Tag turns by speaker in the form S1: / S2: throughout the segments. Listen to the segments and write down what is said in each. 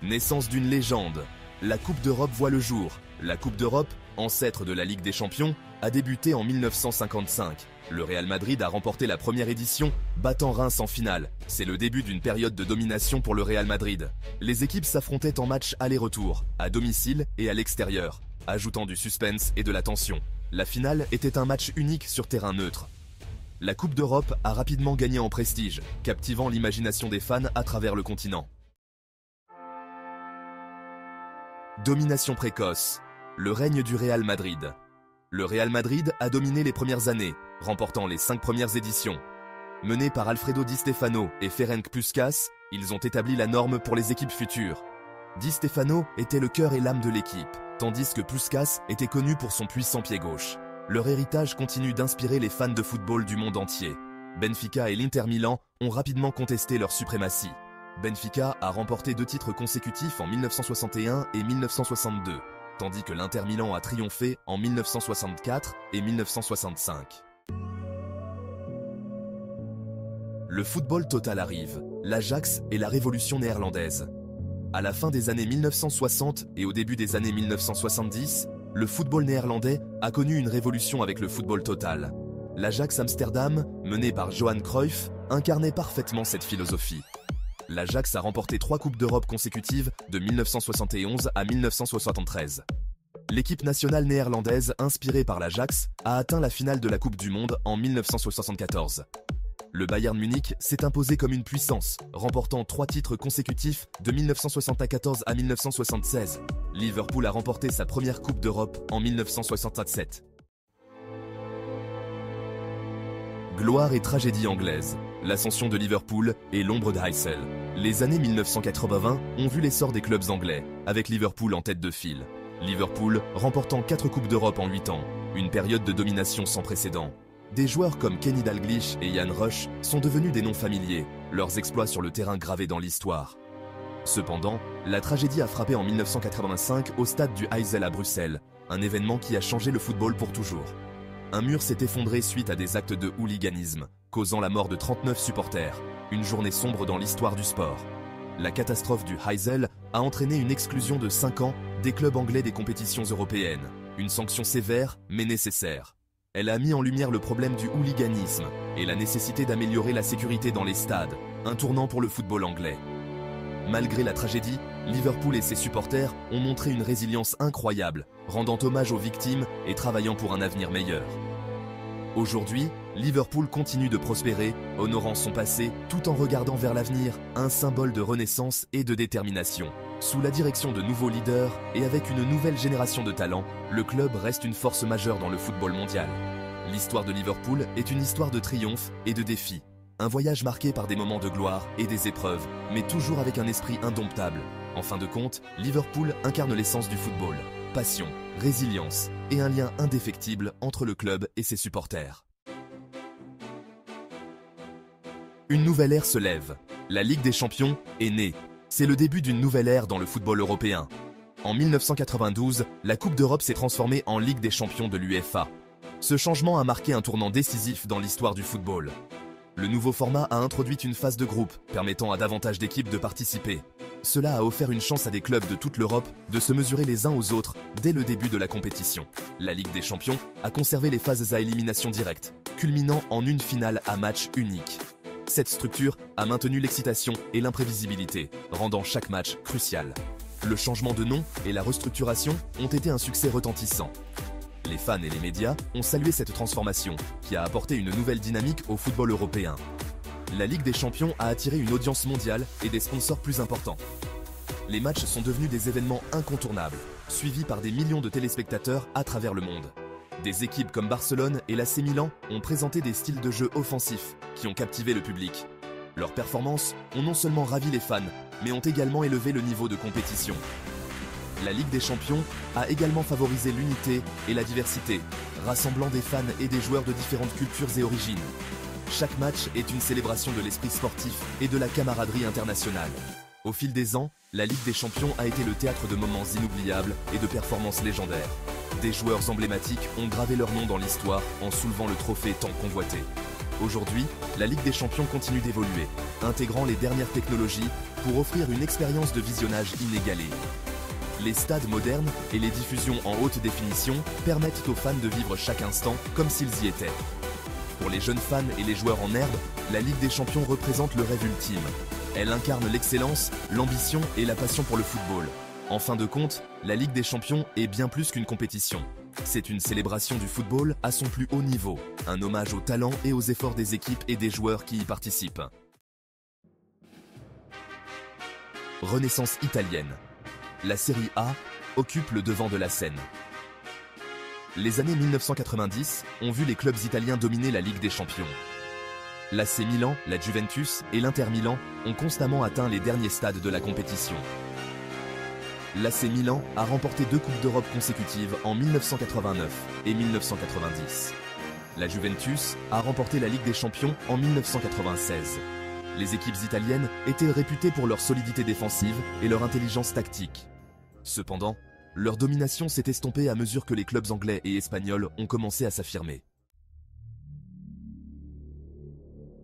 S1: Naissance d'une légende. La Coupe d'Europe voit le jour. La Coupe d'Europe, ancêtre de la Ligue des Champions, a débuté en 1955. Le Real Madrid a remporté la première édition, battant Reims en finale. C'est le début d'une période de domination pour le Real Madrid. Les équipes s'affrontaient en match aller-retour, à domicile et à l'extérieur, ajoutant du suspense et de la tension. La finale était un match unique sur terrain neutre. La Coupe d'Europe a rapidement gagné en prestige, captivant l'imagination des fans à travers le continent. Domination précoce. Le règne du Real Madrid. Le Real Madrid a dominé les premières années, remportant les 5 premières éditions. Menés par Alfredo Di Stefano et Ferenc Puskás, ils ont établi la norme pour les équipes futures. Di Stefano était le cœur et l'âme de l'équipe, tandis que Puskás était connu pour son puissant pied gauche. Leur héritage continue d'inspirer les fans de football du monde entier. Benfica et l'Inter Milan ont rapidement contesté leur suprématie. Benfica a remporté 2 titres consécutifs en 1961 et 1962, tandis que l'Inter Milan a triomphé en 1964 et 1965. Le football total arrive, l'Ajax et la révolution néerlandaise. À la fin des années 1960 et au début des années 1970, le football néerlandais a connu une révolution avec le football total. L'Ajax Amsterdam, mené par Johan Cruyff, incarnait parfaitement cette philosophie. L'Ajax a remporté 3 Coupes d'Europe consécutives de 1971 à 1973. L'équipe nationale néerlandaise, inspirée par l'Ajax, a atteint la finale de la Coupe du Monde en 1974. Le Bayern Munich s'est imposé comme une puissance, remportant 3 titres consécutifs de 1974 à 1976. Liverpool a remporté sa première Coupe d'Europe en 1967. Gloire et tragédie anglaise. L'ascension de Liverpool et l'ombre de Heysel. Les années 1980 ont vu l'essor des clubs anglais, avec Liverpool en tête de file. Liverpool remportant 4 Coupes d'Europe en 8 ans, une période de domination sans précédent. Des joueurs comme Kenny Dalglish et Ian Rush sont devenus des noms familiers, leurs exploits sur le terrain gravés dans l'histoire. Cependant, la tragédie a frappé en 1985 au stade du Heysel à Bruxelles, un événement qui a changé le football pour toujours. Un mur s'est effondré suite à des actes de hooliganisme, causant la mort de 39 supporters, une journée sombre dans l'histoire du sport. La catastrophe du Heysel a entraîné une exclusion de 5 ans des clubs anglais des compétitions européennes, une sanction sévère mais nécessaire. Elle a mis en lumière le problème du hooliganisme et la nécessité d'améliorer la sécurité dans les stades, un tournant pour le football anglais. Malgré la tragédie, Liverpool et ses supporters ont montré une résilience incroyable, rendant hommage aux victimes et travaillant pour un avenir meilleur. Aujourd'hui, Liverpool continue de prospérer, honorant son passé tout en regardant vers l'avenir, un symbole de renaissance et de détermination. Sous la direction de nouveaux leaders et avec une nouvelle génération de talents, le club reste une force majeure dans le football mondial. L'histoire de Liverpool est une histoire de triomphe et de défis. Un voyage marqué par des moments de gloire et des épreuves, mais toujours avec un esprit indomptable. En fin de compte, Liverpool incarne l'essence du football. Passion, résilience et un lien indéfectible entre le club et ses supporters. Une nouvelle ère se lève. La Ligue des Champions est née. C'est le début d'une nouvelle ère dans le football européen. En 1992, la Coupe d'Europe s'est transformée en Ligue des Champions de l'UEFA. Ce changement a marqué un tournant décisif dans l'histoire du football. Le nouveau format a introduit une phase de groupe, permettant à davantage d'équipes de participer. Cela a offert une chance à des clubs de toute l'Europe de se mesurer les uns aux autres dès le début de la compétition. La Ligue des Champions a conservé les phases à élimination directe, culminant en une finale à match unique. Cette structure a maintenu l'excitation et l'imprévisibilité, rendant chaque match crucial. Le changement de nom et la restructuration ont été un succès retentissant. Les fans et les médias ont salué cette transformation, qui a apporté une nouvelle dynamique au football européen. La Ligue des Champions a attiré une audience mondiale et des sponsors plus importants. Les matchs sont devenus des événements incontournables, suivis par des millions de téléspectateurs à travers le monde. Des équipes comme Barcelone et l'AC Milan ont présenté des styles de jeu offensifs qui ont captivé le public. Leurs performances ont non seulement ravi les fans, mais ont également élevé le niveau de compétition. La Ligue des Champions a également favorisé l'unité et la diversité, rassemblant des fans et des joueurs de différentes cultures et origines. Chaque match est une célébration de l'esprit sportif et de la camaraderie internationale. Au fil des ans, la Ligue des Champions a été le théâtre de moments inoubliables et de performances légendaires. Des joueurs emblématiques ont gravé leur nom dans l'histoire en soulevant le trophée tant convoité. Aujourd'hui, la Ligue des Champions continue d'évoluer, intégrant les dernières technologies pour offrir une expérience de visionnage inégalée. Les stades modernes et les diffusions en haute définition permettent aux fans de vivre chaque instant comme s'ils y étaient. Pour les jeunes fans et les joueurs en herbe, la Ligue des Champions représente le rêve ultime. Elle incarne l'excellence, l'ambition et la passion pour le football. En fin de compte, la Ligue des Champions est bien plus qu'une compétition. C'est une célébration du football à son plus haut niveau, un hommage au talent et aux efforts des équipes et des joueurs qui y participent. Renaissance italienne. La Serie A occupe le devant de la scène. Les années 1990 ont vu les clubs italiens dominer la Ligue des Champions. L'AC Milan, la Juventus et l'Inter Milan ont constamment atteint les derniers stades de la compétition. L'AC Milan a remporté 2 Coupes d'Europe consécutives en 1989 et 1990. La Juventus a remporté la Ligue des Champions en 1996. Les équipes italiennes étaient réputées pour leur solidité défensive et leur intelligence tactique. Cependant, leur domination s'est estompée à mesure que les clubs anglais et espagnols ont commencé à s'affirmer.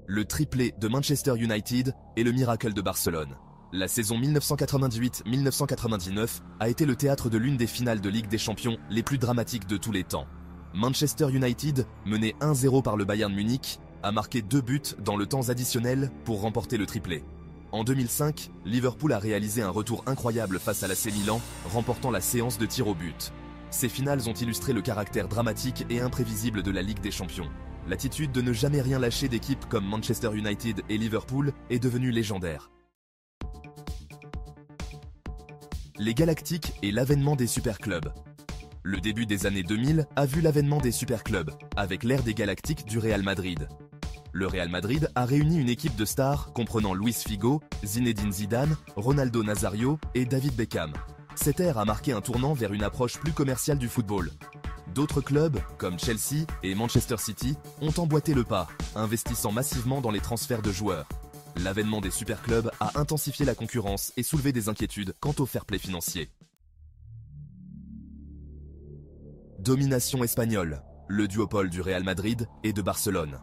S1: Le triplé de Manchester United et le miracle de Barcelone. La saison 1998-1999 a été le théâtre de l'une des finales de Ligue des Champions les plus dramatiques de tous les temps. Manchester United, mené 1-0 par le Bayern Munich, a marqué 2 buts dans le temps additionnel pour remporter le triplé. En 2005, Liverpool a réalisé un retour incroyable face à l'AC Milan, remportant la séance de tirs au but. Ces finales ont illustré le caractère dramatique et imprévisible de la Ligue des Champions. L'attitude de ne jamais rien lâcher d'équipes comme Manchester United et Liverpool est devenue légendaire. Les Galactiques et l'avènement des superclubs. Le début des années 2000 a vu l'avènement des superclubs, avec l'ère des Galactiques du Real Madrid. Le Real Madrid a réuni une équipe de stars comprenant Luis Figo, Zinedine Zidane, Ronaldo Nazario et David Beckham. Cette ère a marqué un tournant vers une approche plus commerciale du football. D'autres clubs, comme Chelsea et Manchester City, ont emboîté le pas, investissant massivement dans les transferts de joueurs. L'avènement des superclubs a intensifié la concurrence et soulevé des inquiétudes quant au fair play financier. Domination espagnole, le duopole du Real Madrid et de Barcelone.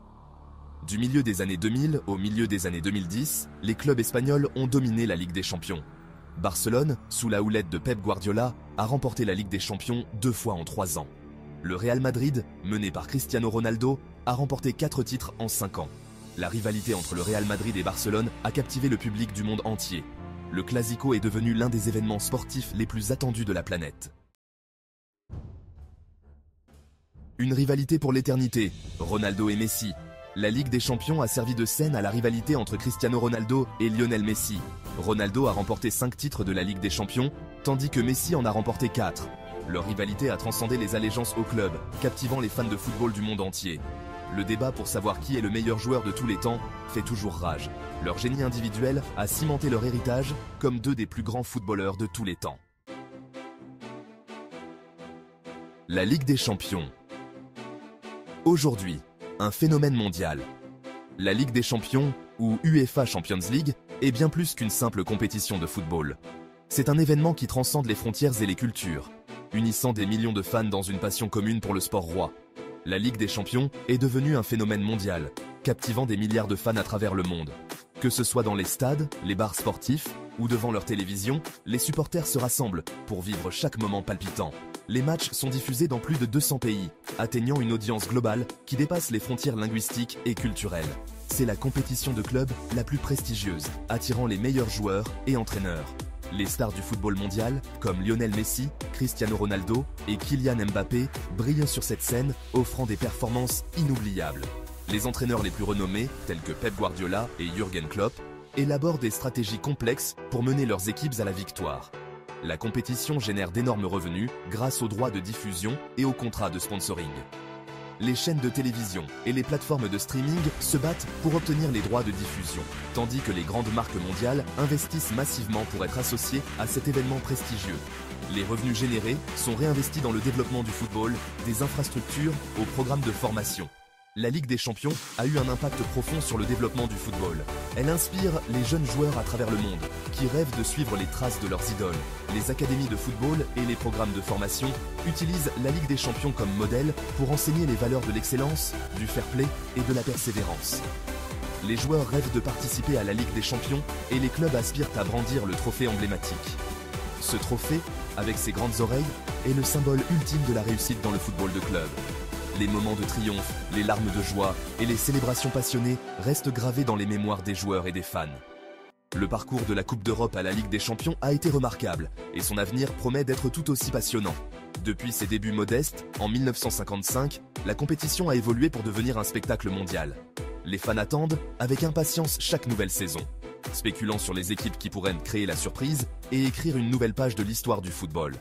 S1: Du milieu des années 2000 au milieu des années 2010, les clubs espagnols ont dominé la Ligue des Champions. Barcelone, sous la houlette de Pep Guardiola, a remporté la Ligue des Champions 2 fois en 3 ans. Le Real Madrid, mené par Cristiano Ronaldo, a remporté 4 titres en 5 ans. La rivalité entre le Real Madrid et Barcelone a captivé le public du monde entier. Le Clasico est devenu l'un des événements sportifs les plus attendus de la planète. Une rivalité pour l'éternité, Ronaldo et Messi. La Ligue des Champions a servi de scène à la rivalité entre Cristiano Ronaldo et Lionel Messi. Ronaldo a remporté 5 titres de la Ligue des Champions, tandis que Messi en a remporté 4. Leur rivalité a transcendé les allégeances au club, captivant les fans de football du monde entier. Le débat pour savoir qui est le meilleur joueur de tous les temps fait toujours rage. Leur génie individuel a cimenté leur héritage comme 2 des plus grands footballeurs de tous les temps. La Ligue des Champions. Aujourd'hui, un phénomène mondial. La Ligue des Champions, ou UEFA Champions League, est bien plus qu'une simple compétition de football. C'est un événement qui transcende les frontières et les cultures, unissant des millions de fans dans une passion commune pour le sport roi. La Ligue des Champions est devenue un phénomène mondial, captivant des milliards de fans à travers le monde. Que ce soit dans les stades, les bars sportifs ou devant leur télévision, les supporters se rassemblent pour vivre chaque moment palpitant. Les matchs sont diffusés dans plus de 200 pays, atteignant une audience globale qui dépasse les frontières linguistiques et culturelles. C'est la compétition de clubs la plus prestigieuse, attirant les meilleurs joueurs et entraîneurs. Les stars du football mondial, comme Lionel Messi, Cristiano Ronaldo et Kylian Mbappé, brillent sur cette scène, offrant des performances inoubliables. Les entraîneurs les plus renommés, tels que Pep Guardiola et Jürgen Klopp, élaborent des stratégies complexes pour mener leurs équipes à la victoire. La compétition génère d'énormes revenus grâce aux droits de diffusion et aux contrats de sponsoring. Les chaînes de télévision et les plateformes de streaming se battent pour obtenir les droits de diffusion, tandis que les grandes marques mondiales investissent massivement pour être associées à cet événement prestigieux. Les revenus générés sont réinvestis dans le développement du football, des infrastructures, aux programmes de formation. La Ligue des Champions a eu un impact profond sur le développement du football. Elle inspire les jeunes joueurs à travers le monde, qui rêvent de suivre les traces de leurs idoles. Les académies de football et les programmes de formation utilisent la Ligue des Champions comme modèle pour enseigner les valeurs de l'excellence, du fair play et de la persévérance. Les joueurs rêvent de participer à la Ligue des Champions et les clubs aspirent à brandir le trophée emblématique. Ce trophée, avec ses grandes oreilles, est le symbole ultime de la réussite dans le football de club. Les moments de triomphe, les larmes de joie et les célébrations passionnées restent gravés dans les mémoires des joueurs et des fans. Le parcours de la Coupe d'Europe à la Ligue des Champions a été remarquable et son avenir promet d'être tout aussi passionnant. Depuis ses débuts modestes, en 1955, la compétition a évolué pour devenir un spectacle mondial. Les fans attendent avec impatience chaque nouvelle saison, spéculant sur les équipes qui pourraient créer la surprise et écrire une nouvelle page de l'histoire du football.